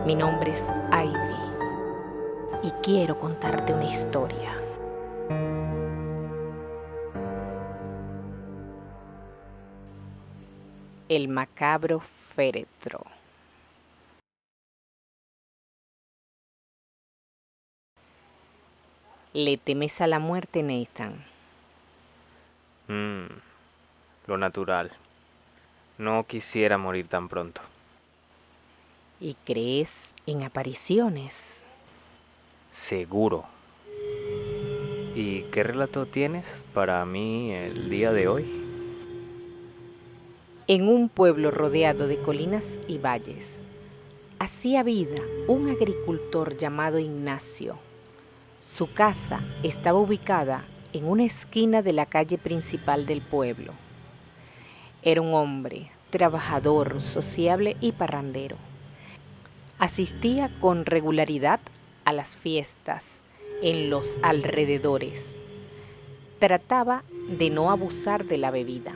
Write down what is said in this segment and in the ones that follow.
Mi nombre es Ivy y quiero contarte una historia. El macabro féretro. ¿Le temes a la muerte, Nathan? Lo natural. No quisiera morir tan pronto. ¿Y crees en apariciones? Seguro. ¿Y qué relato tienes para mí el día de hoy? En un pueblo rodeado de colinas y valles, hacía vida un agricultor llamado Ignacio. Su casa estaba ubicada en una esquina de la calle principal del pueblo. Era un hombre trabajador, sociable y parrandero. Asistía con regularidad a las fiestas en los alrededores. Trataba de no abusar de la bebida,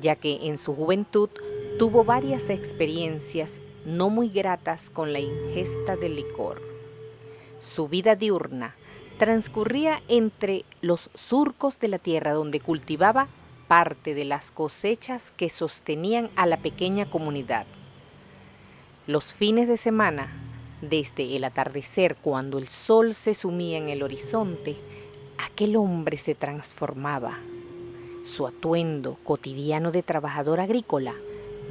ya que en su juventud tuvo varias experiencias no muy gratas con la ingesta de licor. Su vida diurna transcurría entre los surcos de la tierra donde cultivaba parte de las cosechas que sostenían a la pequeña comunidad. Los fines de semana, desde el atardecer cuando el sol se sumía en el horizonte, aquel hombre se transformaba. Su atuendo cotidiano de trabajador agrícola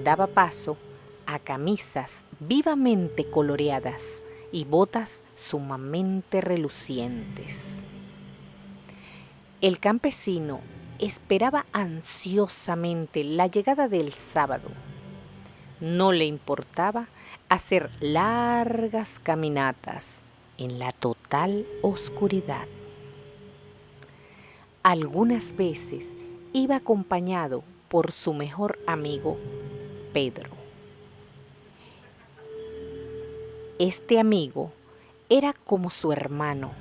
daba paso a camisas vivamente coloreadas y botas sumamente relucientes. El campesino esperaba ansiosamente la llegada del sábado. No le importaba hacer largas caminatas en la total oscuridad. Algunas veces iba acompañado por su mejor amigo, Pedro. Este amigo era como su hermano,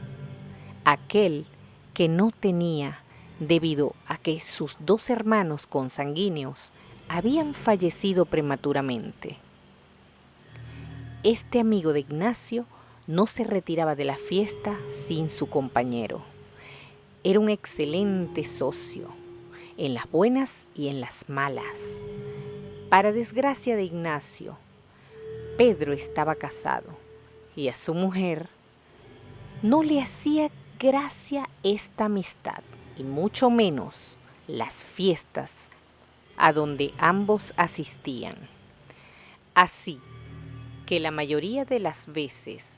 aquel que no tenía debido a que sus dos hermanos consanguíneos habían fallecido prematuramente. Este amigo de Ignacio no se retiraba de la fiesta sin su compañero. Era un excelente socio, en las buenas y en las malas. Para desgracia de Ignacio, Pedro estaba casado y a su mujer no le hacía gracia esta amistad y mucho menos las fiestas a donde ambos asistían. Así que la mayoría de las veces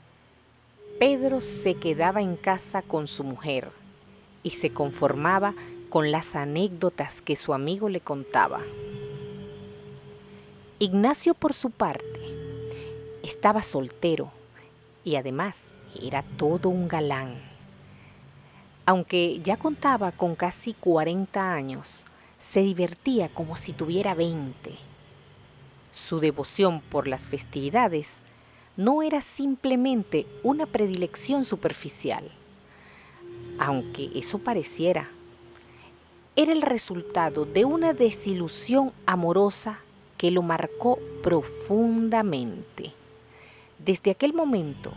Pedro se quedaba en casa con su mujer y se conformaba con las anécdotas que su amigo le contaba. Ignacio, por su parte, estaba soltero y además era todo un galán. Aunque ya contaba con casi 40 años, se divertía como si tuviera 20. Su devoción por las festividades no era simplemente una predilección superficial, aunque eso pareciera. Era el resultado de una desilusión amorosa que lo marcó profundamente. Desde aquel momento,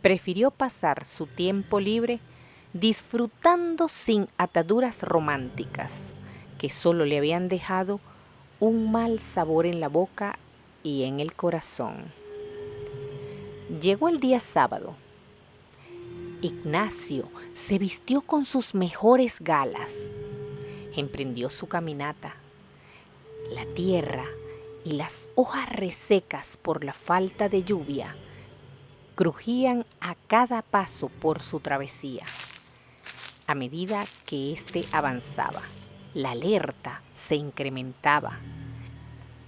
prefirió pasar su tiempo libre disfrutando sin ataduras románticas que solo le habían dejado un mal sabor en la boca y en el corazón. Llegó el día sábado. Ignacio se vistió con sus mejores galas. Emprendió su caminata. La tierra y las hojas resecas por la falta de lluvia crujían a cada paso por su travesía. A medida que éste avanzaba, la alerta se incrementaba.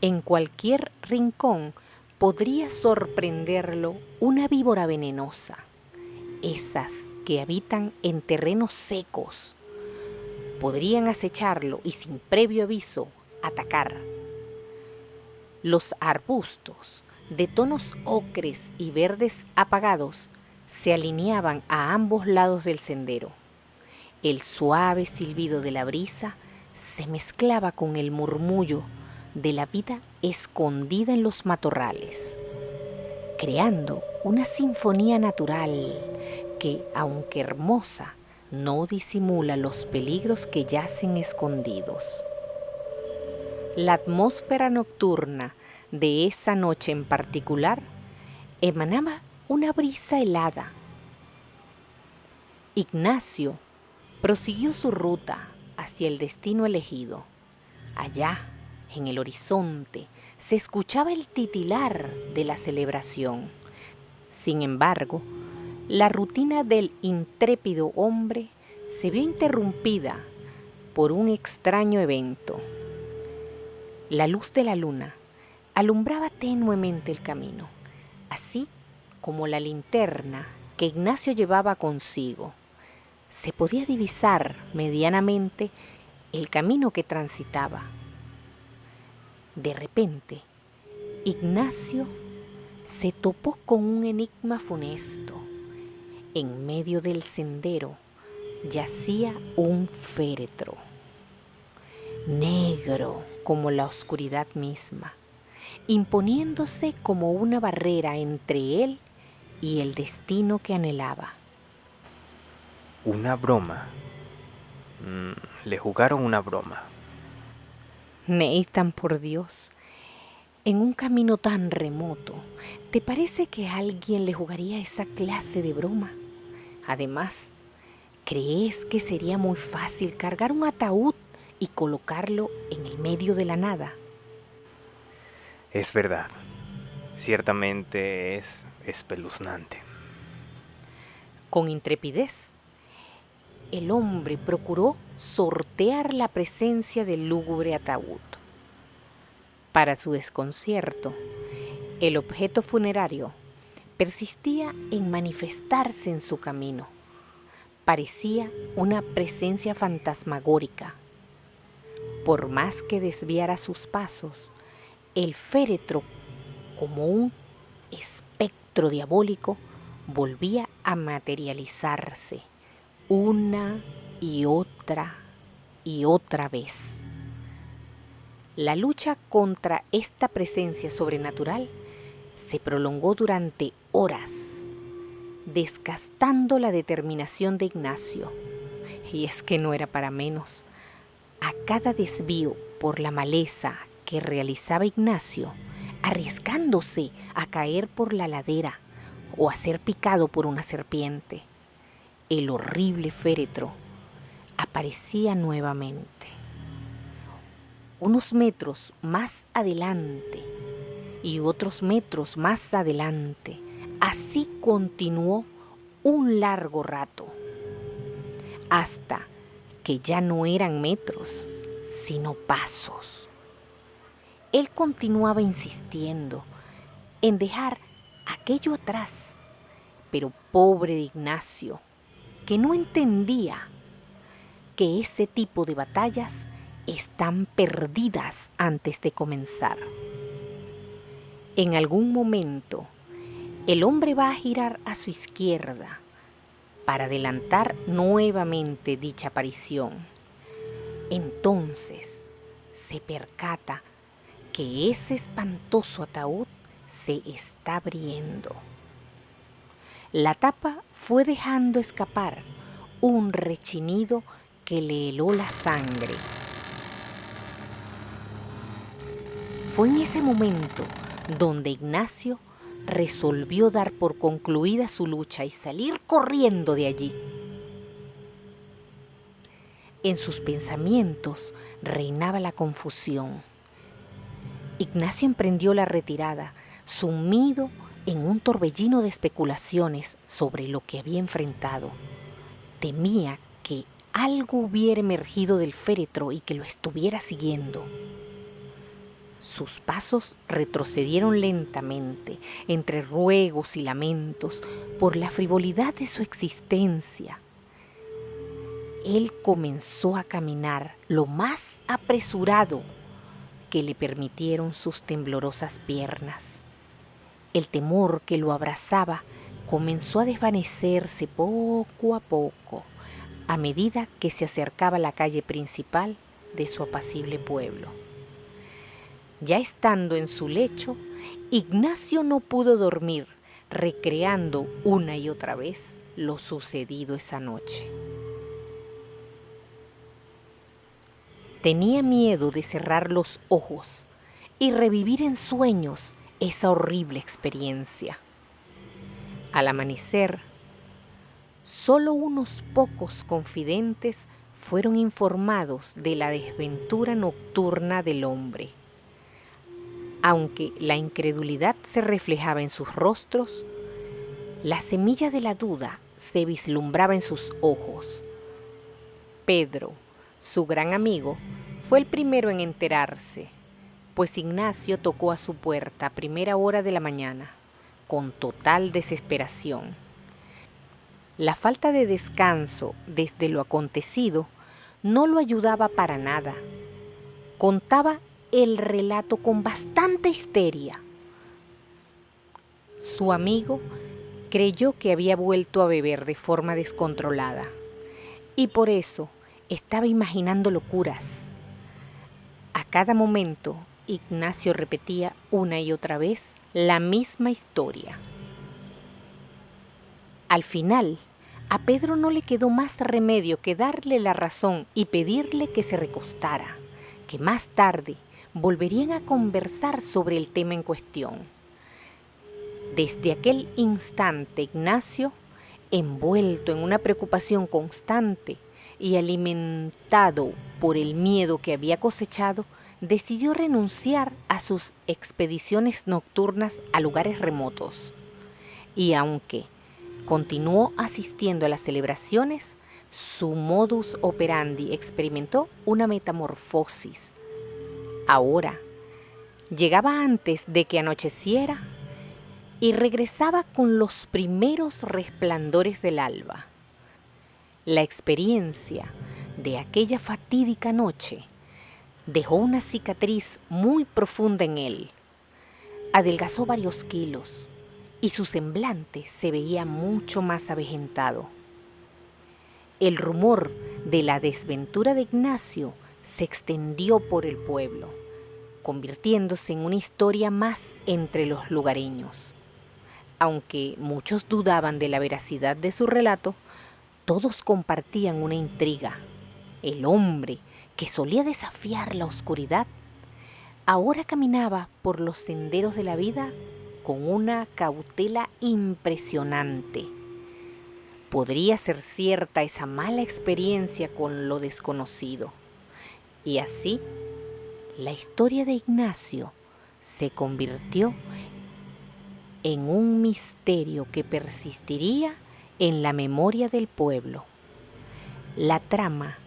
En cualquier rincón podría sorprenderlo una víbora venenosa, esas que habitan en terrenos secos. Podrían acecharlo y sin previo aviso atacar. Los arbustos de tonos ocres y verdes apagados se alineaban a ambos lados del sendero. El suave silbido de la brisa se mezclaba con el murmullo de la vida escondida en los matorrales. creando una sinfonía natural que, aunque hermosa, no disimula los peligros que yacen escondidos. La atmósfera nocturna de esa noche en particular emanaba una brisa helada. Ignacio prosiguió su ruta hacia el destino elegido. Allá, en el horizonte, se escuchaba el titilar de la celebración. Sin embargo, la rutina del intrépido hombre se vio interrumpida por un extraño evento. La luz de la luna alumbraba tenuemente el camino, así como la linterna que Ignacio llevaba consigo. Se podía divisar medianamente el camino que transitaba. De repente, Ignacio se topó con un enigma funesto. En medio del sendero yacía un féretro, negro como la oscuridad misma, imponiéndose como una barrera entre él y el destino que anhelaba. Una broma. Le jugaron una broma. Nathan, por Dios, en un camino tan remoto, ¿te parece que alguien le jugaría esa clase de broma? Además, ¿crees que sería muy fácil cargar un ataúd y colocarlo en el medio de la nada? Es verdad. Ciertamente es espeluznante. Con intrepidez, el hombre procuró sortear la presencia del lúgubre ataúd. Para su desconcierto, el objeto funerario persistía en manifestarse en su camino. Parecía una presencia fantasmagórica. Por más que desviara sus pasos, el féretro, como un espectro diabólico, volvía a materializarse una y otra vez. La lucha contra esta presencia sobrenatural se prolongó durante horas, desgastando la determinación de Ignacio. Y es que no era para menos. A cada desvío por la maleza que realizaba Ignacio, arriesgándose a caer por la ladera o a ser picado por una serpiente, el horrible féretro aparecía nuevamente. Unos metros más adelante y otros metros más adelante, así continuó un largo rato, hasta que ya no eran metros, sino pasos. Él continuaba insistiendo en dejar aquello atrás, pero pobre de Ignacio, que no entendía que ese tipo de batallas están perdidas antes de comenzar. En algún momento, el hombre va a girar a su izquierda para adelantar nuevamente dicha aparición. Entonces se percata que ese espantoso ataúd se está abriendo. La tapa fue dejando escapar un rechinido que le heló la sangre. Fue en ese momento donde Ignacio resolvió dar por concluida su lucha y salir corriendo de allí. En sus pensamientos reinaba la confusión. Ignacio emprendió la retirada, sumido en un torbellino de especulaciones sobre lo que había enfrentado. Temía que algo hubiera emergido del féretro y que lo estuviera siguiendo. Sus pasos retrocedieron lentamente, entre ruegos y lamentos, por la frivolidad de su existencia. Él comenzó a caminar lo más apresurado que le permitieron sus temblorosas piernas. El temor que lo abrazaba comenzó a desvanecerse poco a poco, a medida que se acercaba a la calle principal de su apacible pueblo. Ya estando en su lecho, Ignacio no pudo dormir, recreando una y otra vez lo sucedido esa noche. Tenía miedo de cerrar los ojos y revivir en sueños esa horrible experiencia. Al amanecer, solo unos pocos confidentes fueron informados de la desventura nocturna del hombre. Aunque la incredulidad se reflejaba en sus rostros, la semilla de la duda se vislumbraba en sus ojos. Pedro, su gran amigo, fue el primero en enterarse, pues Ignacio tocó a su puerta a primera hora de la mañana, con total desesperación. La falta de descanso desde lo acontecido no lo ayudaba para nada. Contaba el relato con bastante histeria. Su amigo creyó que había vuelto a beber de forma descontrolada y por eso estaba imaginando locuras. A cada momento, Ignacio repetía una y otra vez la misma historia. Al final, a Pedro no le quedó más remedio que darle la razón y pedirle que se recostara, que más tarde volverían a conversar sobre el tema en cuestión. Desde aquel instante, Ignacio, envuelto en una preocupación constante y alimentado por el miedo que había cosechado, decidió renunciar a sus expediciones nocturnas a lugares remotos. Y aunque continuó asistiendo a las celebraciones, su modus operandi experimentó una metamorfosis. Ahora, llegaba antes de que anocheciera y regresaba con los primeros resplandores del alba. La experiencia de aquella fatídica noche dejó una cicatriz muy profunda en él. Adelgazó varios kilos y su semblante se veía mucho más avejentado. El rumor de la desventura de Ignacio se extendió por el pueblo, convirtiéndose en una historia más entre los lugareños. Aunque muchos dudaban de la veracidad de su relato, todos compartían una intriga. El hombre que solía desafiar la oscuridad, ahora caminaba por los senderos de la vida con una cautela impresionante. Podría ser cierta esa mala experiencia con lo desconocido. Y así, la historia de Ignacio se convirtió en un misterio que persistiría en la memoria del pueblo. La trama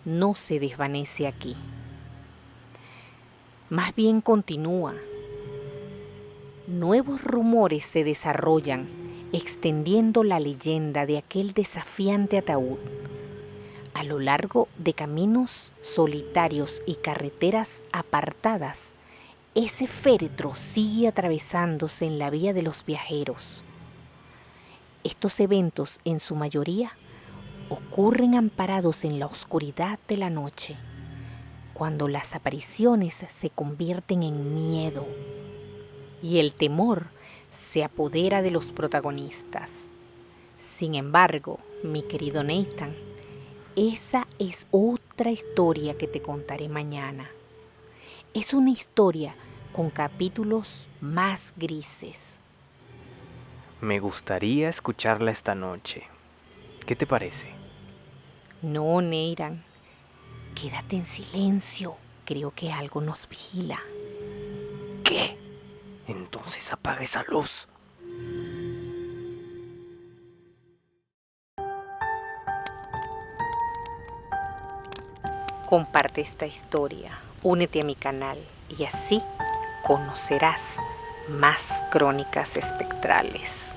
no se desvanece aquí. Más bien continúa. Nuevos rumores se desarrollan, extendiendo la leyenda de aquel desafiante ataúd. A lo largo de caminos solitarios y carreteras apartadas, ese féretro sigue atravesándose en la vía de los viajeros. Estos eventos, en su mayoría, ocurren amparados en la oscuridad de la noche, cuando las apariciones se convierten en miedo y el temor se apodera de los protagonistas. Sin embargo, mi querido Nathan, esa es otra historia que te contaré mañana. Es una historia con capítulos más grises. Me gustaría escucharla esta noche. ¿Qué te parece? No, Nathan, quédate en silencio. Creo que algo nos vigila. ¿Qué? Entonces apaga esa luz. Comparte esta historia, únete a mi canal y así conocerás más crónicas espectrales.